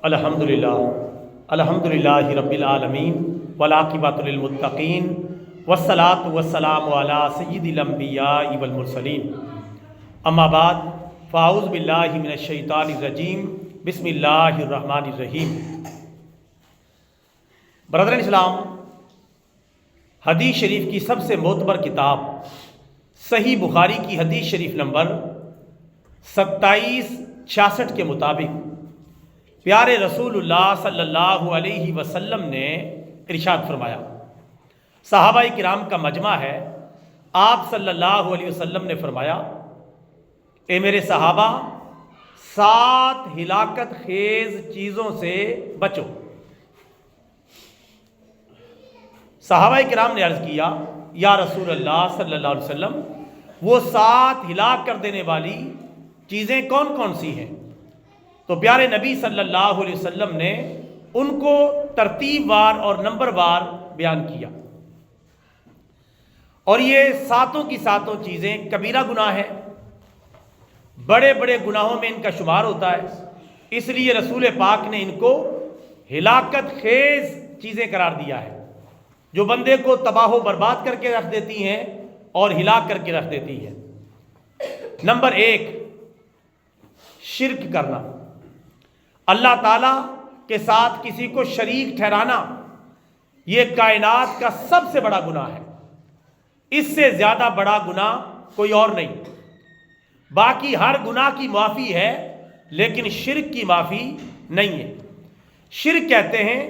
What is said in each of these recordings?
الحمدللہ رب العالمین والعاقبۃ للمتقین والصلاة والسلام علی سید الانبیاء والمرسلین، اما بعد فاعوذ باللہ من الشیطان الرجیم، بسم اللہ الرحمن الرحیم۔ برادران اسلام، حدیث شریف کی سب سے معتبر کتاب صحیح بخاری کی حدیث شریف نمبر 2766 کے مطابق پیارے رسول اللہ صلی اللہ علیہ وسلم نے ارشاد فرمایا، صحابہ کرام کا مجمع ہے، آپ صلی اللہ علیہ وسلم نے فرمایا، اے میرے صحابہ، 7 ہلاکت خیز چیزوں سے بچو۔ صحابہ کرام نے عرض کیا، یا رسول اللہ صلی اللہ علیہ وسلم، وہ 7 ہلاک کر دینے والی چیزیں کون کون سی ہیں؟ تو پیارے نبی صلی اللہ علیہ وسلم نے ان کو ترتیب وار اور نمبر وار بیان کیا، اور یہ 7 کی 7 چیزیں کبیرہ گناہ ہیں، بڑے بڑے گناہوں میں ان کا شمار ہوتا ہے، اس لیے رسول پاک نے ان کو ہلاکت خیز چیزیں قرار دیا ہے، جو بندے کو تباہ و برباد کر کے رکھ دیتی ہیں اور ہلاک کر کے رکھ دیتی ہیں۔ نمبر 1، شرک کرنا، اللہ تعالیٰ کے ساتھ کسی کو شریک ٹھہرانا، یہ کائنات کا سب سے بڑا گناہ ہے، اس سے زیادہ بڑا گناہ کوئی اور نہیں۔ باقی ہر گناہ کی معافی ہے، لیکن شرک کی معافی نہیں ہے۔ شرک کہتے ہیں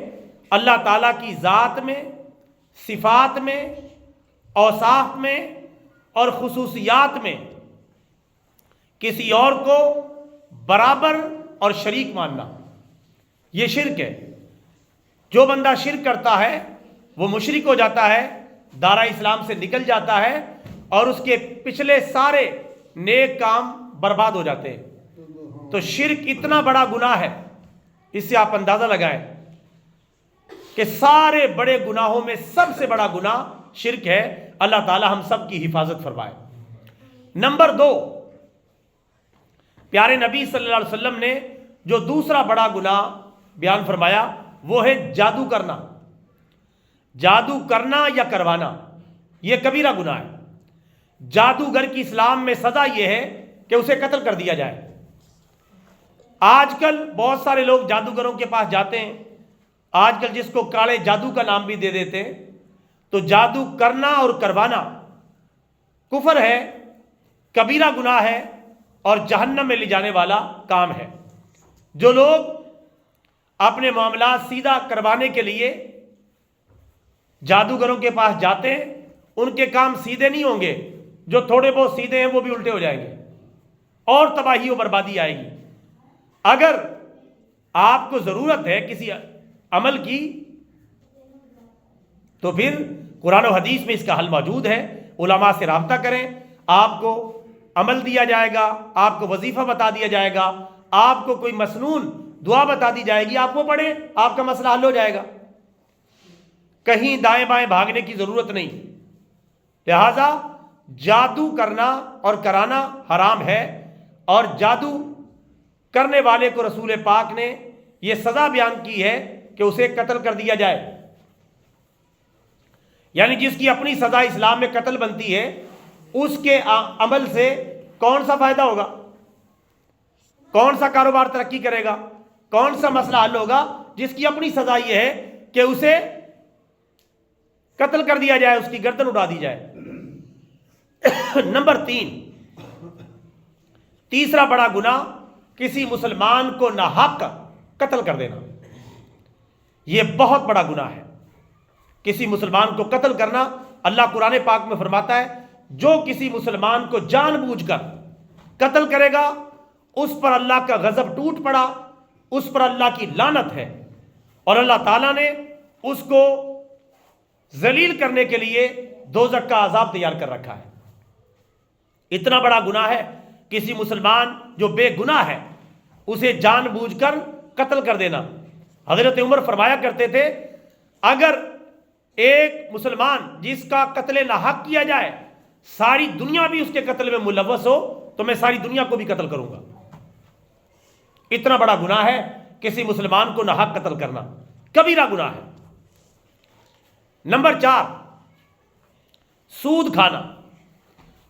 اللہ تعالیٰ کی ذات میں، صفات میں، اوصاف میں اور خصوصیات میں کسی اور کو برابر اور شریک ماننا، یہ شرک ہے۔ جو بندہ شرک کرتا ہے وہ مشرک ہو جاتا ہے، دائرہ اسلام سے نکل جاتا ہے، اور اس کے پچھلے سارے نیک کام برباد ہو جاتے ہیں۔ تو شرک اتنا بڑا گناہ ہے، اس سے آپ اندازہ لگائیں کہ سارے بڑے گناہوں میں سب سے بڑا گناہ شرک ہے۔ اللہ تعالی ہم سب کی حفاظت فرمائے۔ نمبر 2، پیارے نبی صلی اللہ علیہ وسلم نے جو دوسرا بڑا گناہ بیان فرمایا وہ ہے جادو کرنا۔ جادو کرنا یا کروانا یہ کبیرہ گناہ ہے۔ جادوگر کی اسلام میں سزا یہ ہے کہ اسے قتل کر دیا جائے۔ آج کل بہت سارے لوگ جادوگروں کے پاس جاتے ہیں، آج کل جس کو کاڑے جادو کا نام بھی دے دیتے ہیں۔ تو جادو کرنا اور کروانا کفر ہے، کبیرہ گناہ ہے اور جہنم میں لے جانے والا کام ہے۔ جو لوگ اپنے معاملات سیدھا کروانے کے لیے جادوگروں کے پاس جاتے ہیں، ان کے کام سیدھے نہیں ہوں گے، جو تھوڑے بہت سیدھے ہیں وہ بھی الٹے ہو جائیں گے اور تباہی و بربادی آئے گی۔ اگر آپ کو ضرورت ہے کسی عمل کی تو پھر قرآن و حدیث میں اس کا حل موجود ہے، علماء سے رابطہ کریں، آپ کو عمل دیا جائے گا، آپ کو وظیفہ بتا دیا جائے گا، آپ کو کوئی مسنون دعا بتا دی جائے گی، آپ وہ پڑھیں، آپ کا مسئلہ حل ہو جائے گا۔ کہیں دائیں بائیں بھاگنے کی ضرورت نہیں۔ لہذا جادو کرنا اور کرانا حرام ہے، اور جادو کرنے والے کو رسول پاک نے یہ سزا بیان کی ہے کہ اسے قتل کر دیا جائے۔ یعنی جس کی اپنی سزا اسلام میں قتل بنتی ہے، اس کے عمل سے کون سا فائدہ ہوگا؟ کون سا کاروبار ترقی کرے گا؟ کون سا مسئلہ حل ہوگا؟ جس کی اپنی سزا یہ ہے کہ اسے قتل کر دیا جائے، اس کی گردن اڑا دی جائے۔ نمبر 3، تیسرا بڑا گناہ کسی مسلمان کو ناحق قتل کر دینا، یہ بہت بڑا گناہ ہے۔ کسی مسلمان کو قتل کرنا، اللہ قرآن پاک میں فرماتا ہے، جو کسی مسلمان کو جان بوجھ کر قتل کرے گا اس پر اللہ کا غضب ٹوٹ پڑا، اس پر اللہ کی لعنت ہے، اور اللہ تعالیٰ نے اس کو ذلیل کرنے کے لیے دوزخ کا عذاب تیار کر رکھا ہے۔ اتنا بڑا گناہ ہے کسی مسلمان جو بے گناہ ہے اسے جان بوجھ کر قتل کر دینا۔ حضرت عمر فرمایا کرتے تھے، اگر ایک مسلمان جس کا قتل ناحق کیا جائے، ساری دنیا بھی اس کے قتل میں ملوث ہو، تو میں ساری دنیا کو بھی قتل کروں گا۔ اتنا بڑا گناہ ہے کسی مسلمان کو ناحق قتل کرنا کبیرہ گناہ ہے۔ نمبر 4، سود کھانا،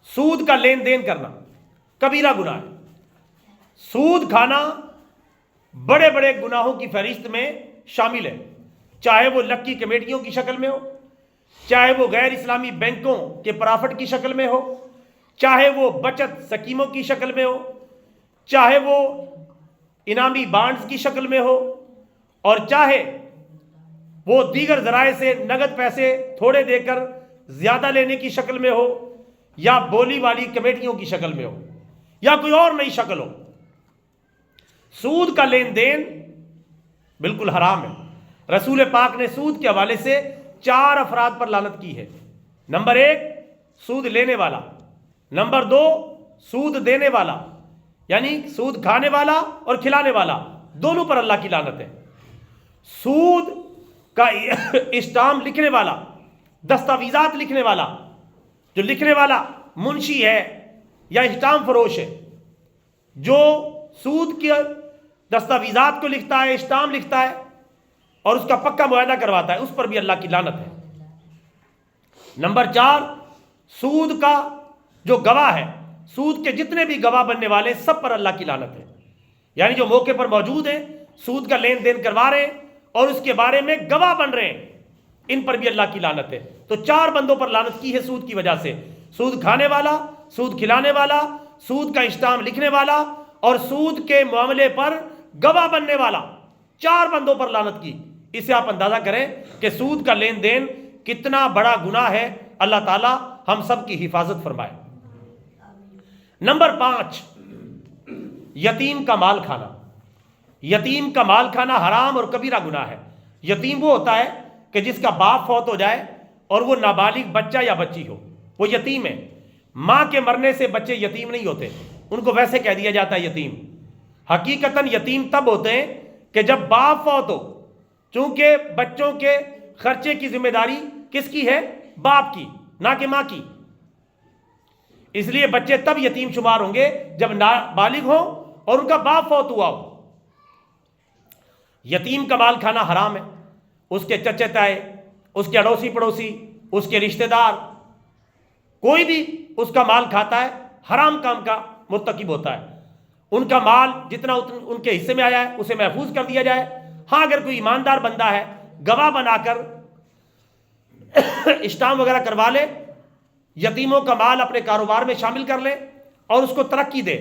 سود کا لین دین کرنا کبیرہ گناہ ہے۔ سود کھانا بڑے بڑے گناہوں کی فہرست میں شامل ہے، چاہے وہ لکی کمیٹیوں کی شکل میں ہو، چاہے وہ غیر اسلامی بینکوں کے پرافٹ کی شکل میں ہو، چاہے وہ بچت سکیموں کی شکل میں ہو، چاہے وہ انعامی بانڈز کی شکل میں ہو، اور چاہے وہ دیگر ذرائع سے نقد پیسے تھوڑے دے کر زیادہ لینے کی شکل میں ہو، یا بولی والی کمیٹیوں کی شکل میں ہو، یا کوئی اور نئی شکل ہو۔ سود کا لین دین بالکل حرام ہے۔ رسول پاک نے سود کے حوالے سے 4 افراد پر لعنت کی ہے۔ نمبر 1، سود لینے والا۔ نمبر 2، سود دینے والا، یعنی سود کھانے والا اور کھلانے والا، دونوں پر اللہ کی لعنت ہے۔ سود کا اسٹامپ لکھنے والا، دستاویزات لکھنے والا، جو لکھنے والا منشی ہے یا اسٹامپ فروش ہے، جو سود کے دستاویزات کو لکھتا ہے، اسٹامپ لکھتا ہے اور اس کا پکا معاہدہ کرواتا ہے، اس پر بھی اللہ کی لعنت ہے۔ نمبر 4، سود کا جو گواہ ہے، سود کے جتنے بھی گواہ بننے والے سب پر اللہ کی لعنت ہے، یعنی جو موقع پر موجود ہیں، سود کا لین دین کروا رہے ہیں اور اس کے بارے میں گواہ بن رہے ہیں، ان پر بھی اللہ کی لعنت ہے۔ تو 4 بندوں پر لعنت کی ہے سود کی وجہ سے: سود کھانے والا، سود کھلانے والا، سود کا اسٹامپ لکھنے والا اور سود کے معاملے پر گواہ بننے والا۔ 4 بندوں پر لعنت کی۔ اس سے آپ اندازہ کریں کہ سود کا لین دین کتنا بڑا گناہ ہے۔ اللہ تعالی ہم سب کی حفاظت فرمائے۔ نمبر 5، یتیم کا مال کھانا۔ یتیم کا مال کھانا حرام اور کبیرہ گناہ ہے۔ یتیم وہ ہوتا ہے کہ جس کا باپ فوت ہو جائے اور وہ نابالغ بچہ یا بچی ہو، وہ یتیم ہے۔ ماں کے مرنے سے بچے یتیم نہیں ہوتے، ان کو ویسے کہہ دیا جاتا ہے یتیم۔ حقیقتاً یتیم تب ہوتے ہیں کہ جب باپ فوت ہو، چونکہ بچوں کے خرچے کی ذمہ داری کس کی ہے؟ باپ کی، نہ کہ ماں کی۔ اس لیے بچے تب یتیم شمار ہوں گے جب نابالغ ہوں اور ان کا باپ فوت ہوا ہو۔ یتیم کا مال کھانا حرام ہے۔ اس کے چچے تائے، اس کے اڑوسی پڑوسی، اس کے رشتہ دار، کوئی بھی اس کا مال کھاتا ہے حرام کام کا مرتکب ہوتا ہے۔ ان کا مال جتنا ان کے حصے میں آیا ہے اسے محفوظ کر دیا جائے۔ ہاں اگر کوئی ایماندار بندہ ہے، گواہ بنا کر اسٹامپ وغیرہ کروا لے، یتیموں کا مال اپنے کاروبار میں شامل کر لے اور اس کو ترقی دے،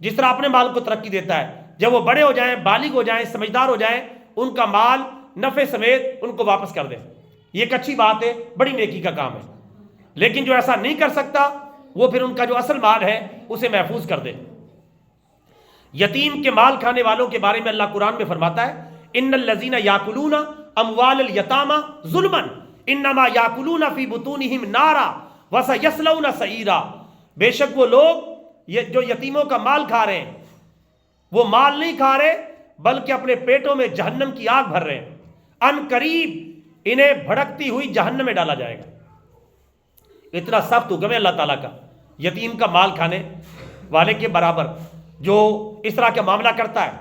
جس طرح اپنے مال کو ترقی دیتا ہے۔ جب وہ بڑے ہو جائیں، بالغ ہو جائیں، سمجھدار ہو جائیں، ان کا مال نفع سمیت ان کو واپس کر دے۔ یہ ایک اچھی بات ہے، بڑی نیکی کا کام ہے۔ لیکن جو ایسا نہیں کر سکتا، وہ پھر ان کا جو اصل مال ہے اسے محفوظ کر دے۔ یتیم کے مال کھانے والوں کے بارے میں اللہ قرآن میں فرماتا ہے: ان الذین یاکلون اموال الیتامی ظلما انما یاکلون فی بطونہم نارا وسیصلون سعیرا۔ بے شک وہ لوگ جو یتیموں کا مال کھا رہے ہیں، وہ مال نہیں کھا رہے بلکہ اپنے پیٹوں میں جہنم کی آگ بھر رہے ہیں۔ ان قریب انہیں بھڑکتی ہوئی جہنم میں ڈالا جائے گا۔ اتنا سخت حکم ہے اللہ تعالیٰ کا یتیم کا مال کھانے والے کے برابر۔ جو اس طرح کا معاملہ کرتا ہے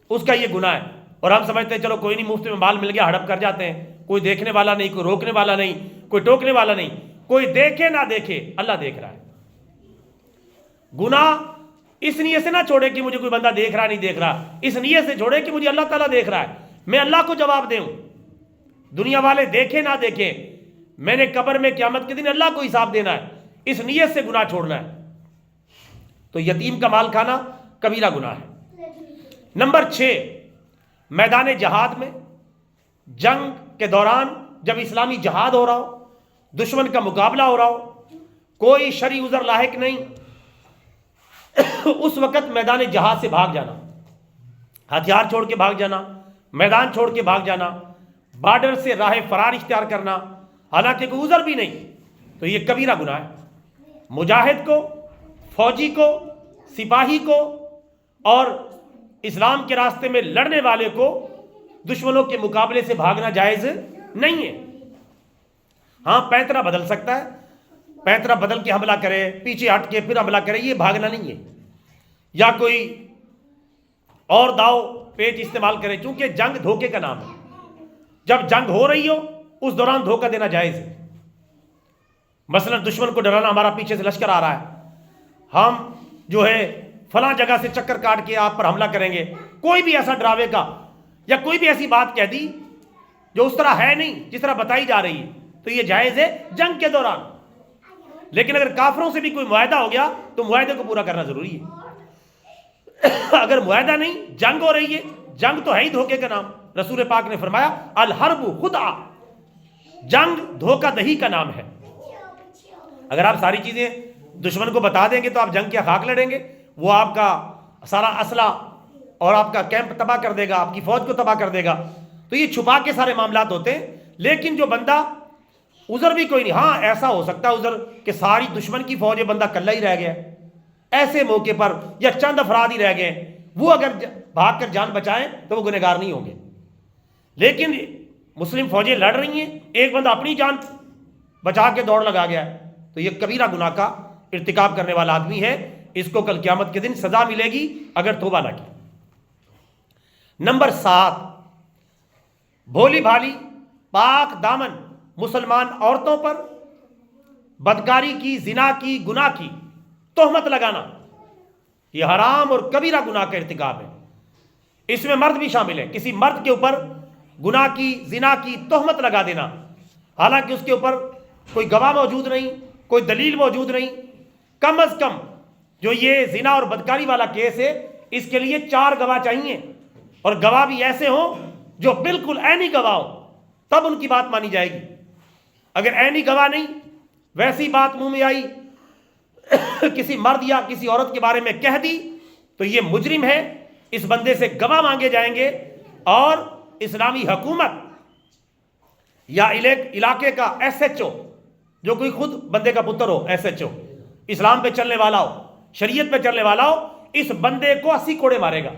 اس کا یہ گناہ ہے، اور ہم سمجھتے ہیں چلو کوئی نہیں، مفت میں مال مل گیا، ہڑپ کر جاتے ہیں، کوئی دیکھنے والا نہیں، کوئی روکنے والا نہیں، کوئی ٹوکنے والا نہیں۔ کوئی دیکھے نہ دیکھے، اللہ دیکھ رہا ہے۔ گناہ اس نیت سے نہ چھوڑے کہ مجھے کوئی بندہ دیکھ رہا نہیں دیکھ رہا، اس نیت سے چھوڑے کہ مجھے اللہ تعالیٰ دیکھ رہا ہے، میں اللہ کو جواب دوں۔ دنیا والے دیکھے نہ دیکھے، میں نے قبر میں قیامت کے دن اللہ کو حساب دینا ہے، اس نیت سے گناہ چھوڑنا ہے۔ تو یتیم کا مال کھانا کبیرہ گناہ ہے۔ نمبر 6، میدان جہاد میں، جنگ کے دوران جب اسلامی جہاد ہو رہا ہو، دشمن کا مقابلہ ہو رہا ہو، کوئی شرعی عذر لاحق نہیں، اس وقت میدان جہاد سے بھاگ جانا، ہتھیار چھوڑ کے بھاگ جانا، میدان چھوڑ کے بھاگ جانا، بارڈر سے راہ فرار اختیار کرنا، حالانکہ کوئی عذر بھی نہیں، تو یہ کبیرہ گناہ ہے۔ مجاہد کو، فوجی کو، سپاہی کو اور اسلام کے راستے میں لڑنے والے کو دشمنوں کے مقابلے سے بھاگنا جائز نہیں ہے۔ ہاں پینترا بدل سکتا ہے، پینترا بدل کے حملہ کرے، پیچھے ہٹ کے پھر حملہ کرے، یہ بھاگنا نہیں ہے۔ یا کوئی اور داؤ پیچ استعمال کریں، چونکہ جنگ دھوکے کا نام ہے. جب جنگ ہو رہی ہو اس دوران دھوکہ دینا جائز ہے. مثلا دشمن کو ڈرانا، ہمارا پیچھے سے لشکر آ رہا ہے، ہم جو ہے فلاں جگہ سے چکر کاٹ کے آپ پر حملہ کریں گے، کوئی بھی ایسا ڈراوے کا یا کوئی بھی ایسی بات کہہ دی جو اس طرح ہے نہیں جس طرح بتائی جا رہی ہے، تو یہ جائز ہے جنگ کے دوران. لیکن اگر کافروں سے بھی کوئی معاہدہ ہو گیا تو معاہدے کو پورا کرنا ضروری ہے. اگر معاہدہ نہیں، جنگ ہو رہی ہے، جنگ تو ہے ہی دھوکے کا نام. رسول پاک نے فرمایا الحرب خدعہ، جنگ دھوکہ دہی کا نام ہے. اگر آپ ساری چیزیں دشمن کو بتا دیں گے تو آپ جنگ کیا خاک لڑیں گے، وہ آپ کا سارا اسلحہ اور آپ کا کیمپ تباہ کر دے گا، آپ کی فوج کو تباہ کر دے گا. تو یہ چھپا کے سارے معاملات ہوتے ہیں. لیکن جو بندہ عذر بھی کوئی نہیں، ہاں ایسا ہو سکتا ہے عذر کہ ساری دشمن کی فوج، یہ بندہ کلہ ہی رہ گیا، ایسے موقع پر یا چند افراد ہی رہ گئے، وہ اگر بھاگ کر جان بچائیں تو وہ گنہگار نہیں ہوں گے. لیکن مسلم فوجیں لڑ رہی ہیں، ایک بندہ اپنی جان بچا کے دوڑ لگا گیا ہے، تو یہ کبیرہ گناہ کا ارتکاب کرنے والا آدمی ہے. اس کو کل قیامت کے دن سزا ملے گی اگر توبہ نہ کی. نمبر 7، بھولی بھالی پاک دامن مسلمان عورتوں پر بدکاری کی، زنا کی، گناہ کی تہمت لگانا، یہ حرام اور کبیرہ گناہ کا ارتکاب ہے. اس میں مرد بھی شامل ہے. کسی مرد کے اوپر گناہ کی، زنا کی تہمت لگا دینا، حالانکہ اس کے اوپر کوئی گواہ موجود نہیں، کوئی دلیل موجود نہیں. کم از کم جو یہ زنا اور بدکاری والا کیس ہے اس کے لیے 4 گواہ چاہیے، اور گواہ بھی ایسے ہوں جو بالکل عینی گواہ ہوں، تب ان کی بات مانی جائے گی. اگر عینی گواہ نہیں، ویسی بات منہ میں آئی کسی مرد یا کسی عورت کے بارے میں کہہ دی تو یہ مجرم ہے. اس بندے سے گواہ مانگے جائیں گے، اور اسلامی حکومت یا علاقے کا SHO، جو کوئی خود بندے کا پتر ہو، SHO اسلام پہ چلنے والا ہو، شریعت پہ چلنے والا ہو، اس بندے کو 80 کوڑے مارے گا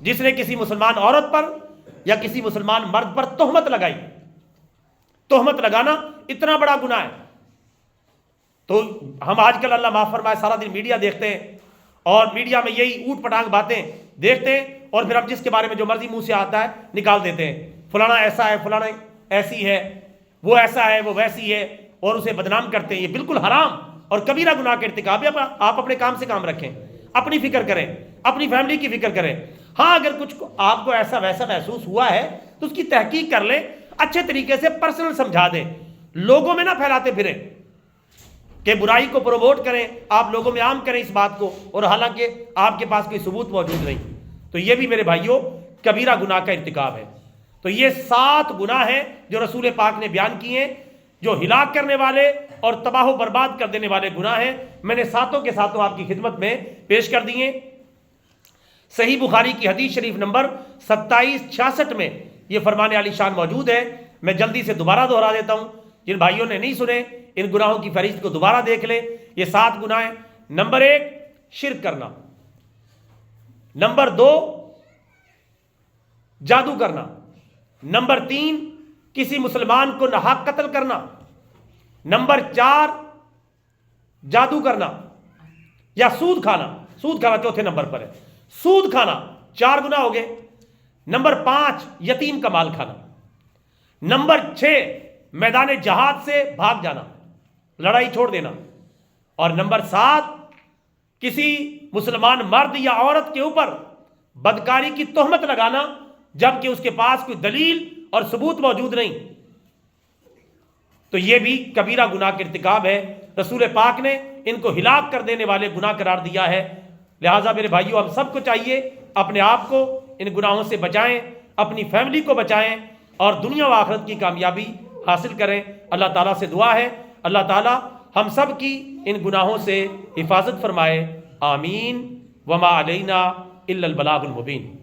جس نے کسی مسلمان عورت پر یا کسی مسلمان مرد پر تہمت لگائی. تہمت لگانا اتنا بڑا گناہ ہے. تو ہم آج کل اللہ معاف فرمائے سارا دن میڈیا دیکھتے ہیں، اور میڈیا میں یہی اوٹ پٹانگ باتیں دیکھتے ہیں، اور پھر اب جس کے بارے میں جو مرضی منہ سے آتا ہے نکال دیتے ہیں. فلانا ایسا ہے، فلانا ایسی ہے، وہ ایسا ہے، وہ ویسی ہے، اور اسے بدنام کرتے ہیں. یہ بالکل حرام اور کبیرہ گناہ کے ارتکاب ہے. آپ اپنے کام سے کام رکھیں، اپنی فکر کریں، اپنی فیملی کی فکر کریں. ہاں اگر کچھ آپ کو ایسا ویسا محسوس ہوا ہے تو اس کی تحقیق کر لیں، اچھے طریقے سے پرسنل سمجھا دیں. لوگوں میں نہ پھیلاتے پھریں کہ برائی کو پروموٹ کریں، آپ لوگوں میں عام کریں اس بات کو، اور حالانکہ آپ کے پاس کوئی ثبوت موجود نہیں. تو یہ بھی میرے بھائیوں کبیرہ گناہ کا ارتکاب ہے. تو یہ 7 گناہ ہیں جو رسول پاک نے بیان کیے ہیں، جو ہلاک کرنے والے اور تباہ و برباد کر دینے والے گناہ ہیں. میں نے 7 کے 7 آپ کی خدمت میں پیش کر دیے. صحیح بخاری کی حدیث شریف نمبر 2766 میں یہ فرمان عالی شان موجود ہے. میں جلدی سے دوبارہ دہرا دیتا ہوں، جن بھائیوں نے نہیں سنے ان گناہوں کی فہرست کو دوبارہ دیکھ لیں. یہ 7 گناہ ہیں. نمبر 1 شرک کرنا، نمبر 2 جادو کرنا، نمبر 3 کسی مسلمان کو ناحق قتل کرنا، نمبر 4 جادو کرنا یا سود کھانا. سود کھانا چوتھے نمبر پر ہے. سود کھانا 4 گناہ ہو گئے. نمبر 5 یتیم کا مال کھانا. نمبر 6 میدان جہاد سے بھاگ جانا، لڑائی چھوڑ دینا. اور نمبر 7 کسی مسلمان مرد یا عورت کے اوپر بدکاری کی تہمت لگانا جبکہ اس کے پاس کوئی دلیل اور ثبوت موجود نہیں. تو یہ بھی کبیرہ گناہ کا ارتکاب ہے. رسول پاک نے ان کو ہلاک کر دینے والے گناہ قرار دیا ہے. لہٰذا میرے بھائیوں ہم سب کو چاہیے اپنے آپ کو ان گناہوں سے بچائیں، اپنی فیملی کو بچائیں، اور دنیا و آخرت کی کامیابی حاصل کریں. اللہ تعالیٰ سے دعا ہے اللہ تعالیٰ ہم سب کی ان گناہوں سے حفاظت فرمائے. آمین. وما علینا الا البلاغ المبین.